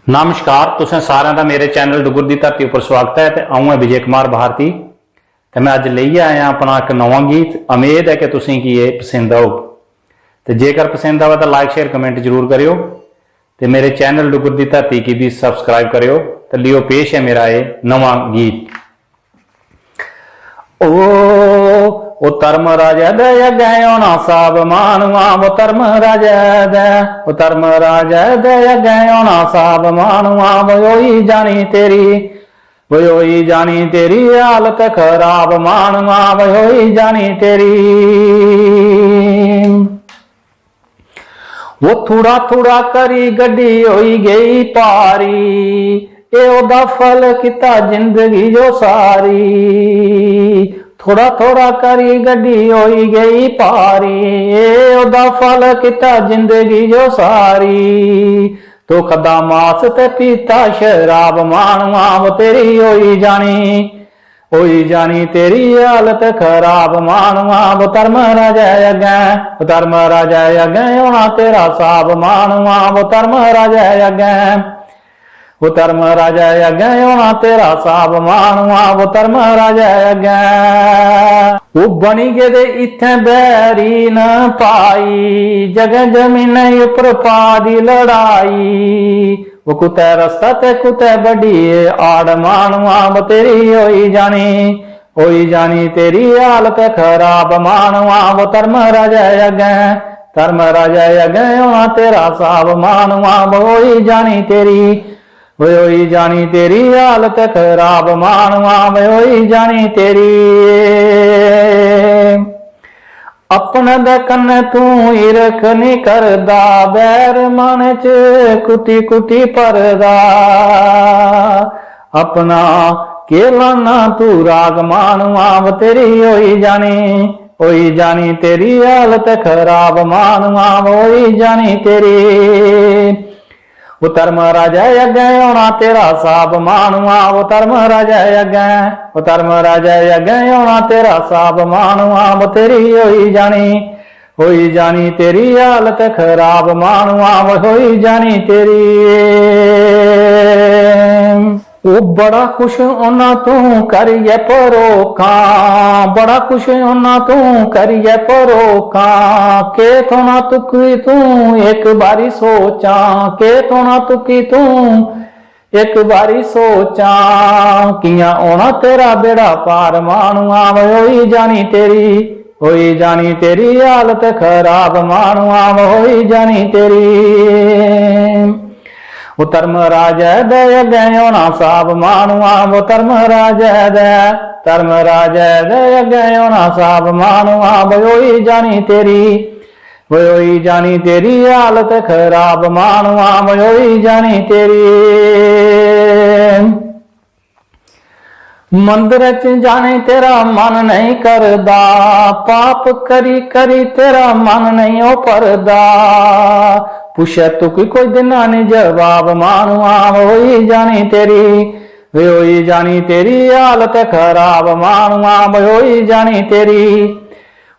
नमस्कार, तुसें सारें का मेरे चैनल डुगर की धरती पर स्वागत है। तो आऊँ है विजय कुमार भारती। तो मैं अज लेइयै आया अपना एक नवा गीत। उम्मीद है कि तुसें की ये पसंद आऊग। तो जेकर पसंद आवे तो लाइक शेयर कमेंट जरूर करियो। तो मेरे चैनल डुगर की धरती की भी सबसक्राइब करियो। तो लियो पेश है मेरा ये नवा गीत। ओ धर्म राजा दया गयो ना साब मानवा, वो धर्म राजा दे, वो धर्म राजा दया गयो ना साब मानवा, वो ही जानी तेरी, वो ही जानी तेरी हालत खराब मानवा, वो ही जानी तेरी। वो थोड़ा थोड़ा करी गड्डी होई गई पारी, ए ओदा फल किता जिंदगी जो सारी। थोड़ा थोड़ा करी गड्डी होई गई पारी, ए ओदा फल किता जिंदगी जो सारी। तो खदा मास ते पीता शराब मानवा, वो तेरी होई जानी तेरी हालत खराब मानवा, वो धर्म राजा अगे, वो धर्म राजा अगे होना तेरा साब मानवा, वो धर्म राजा अगे, वो धर्म राजा अगे होना तेरा साब मानवा, वो धर्म राजा अगे। वो बनी गए इत्थे बैरी न पाई, जगह जमीन उपर पा दी लड़ाई। वो कुतै रस्ता ते कुतै बड़ी आड़ मानवा, वो तेरी होई जानी तेरी हालत खराब मानवा, वो धर्म राजा अगे, धर्म राजा अगे होना तेरा साब मानवा, वो होई जानी तेरी हालत खराब मानवा, वो होई जानी तेरी। अपने दे कन्ने तू हिरख नहीं करदा, बैर मन च कुटी कुटी परदा। अपना केला ना तू राग मानवा, वो तेरी होई जानी तेरी हालत खराब मानवा, वो होई जानी तेरी। वो धर्म राजा अगे होना तेरा साब मानवा, वो धर्म राजा अगे, वो धर्म राजा अगे होना तेरा साब मानवा, वो तेरी होई जानी तेरी हालत खराब मानवा, वो होई जानी तेरी। वो बड़ा खुश होना तू करिए परोखा, बड़ा खुश होना तू करिए परोखा, के थोना तुकी तू एक बारी सोचा, के थोना तुकी तू एक बारी सोचा। किया होना तेरा बेड़ा पार मानवा, होई जानी तेरी हालत खराब मानवा, होई जानी तेरी। वो धर्म राजा दया गयो ना साब मानवा, वो धर्म राजा गयो ना साब मानवा, वो होई जानी तेरी हालत खराब मानवा, वो होई जानी तेरी। मंदिर च जाने तेरा मन नहीं करदा, पाप करी करी तेरा मन नहीं हो परदा। पुछे तू कोई दिना नहीं जवाब मानवा, होई जानी तेरी हालत खराब मानवा, होई जानी तेरी।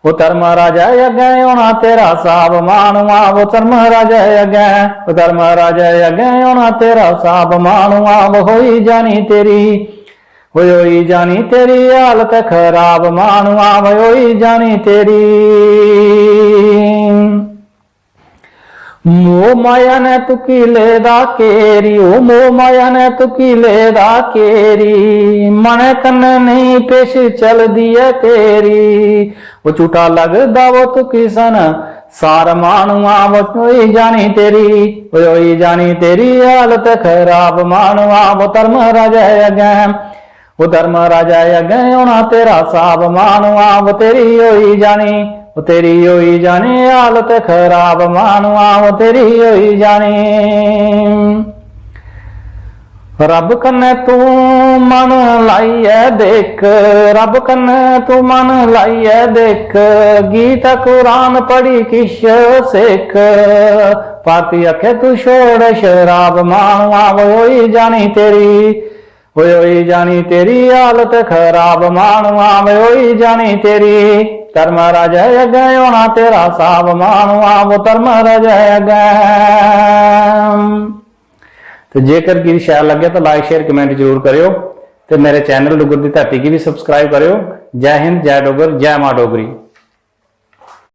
वो धर्म राजा अगे होना तेरा साब मानवा, वो धर्म राजा अगे, वो धर्म राजा अगे होना तेरा साब मानवा, वो होई जानी तेरी हालत खराब मानवा, वो होई जानी तेरी। मोह माया ने तुकी लेदा केरी, ओ मोह माया ने तुकी लेदा केरी, मन कन्ने नहीं पेश चल दिए तेरी। वो झूठा लगदा वो तुकी सन सार मानवा, वो होई जानी तेरी हालत खराब मानवा, वो धर्म राजा अगे, वो धर्म राजा अगे होना तेरा साब मानवा, वो तेरी होई जानी हालत खराब मानवा, वो तेरी होई जानी। रब कन्ने तू मन लाइए देख, रब कन्ने तू मन लाइए देख, गीता कुरान पढ़ी किश सिख। पाती अखे तू छोड़ शराब मानवा, वो होई जानी तेरी हालत खराब मानवा, वो होई जानी तेरी। धर्म राजा अगे होना तेरा साब मानवा, वो धर्म राजा अगे। तो जेकर गीत शैल लगे तो लाइक शेयर कमेंट जरूर करियो ते मेरे चैनल डुगर दी धरती की भी सबसक्राइब करियो। जय हिंद, जय डुगर, जय मां डोगरी।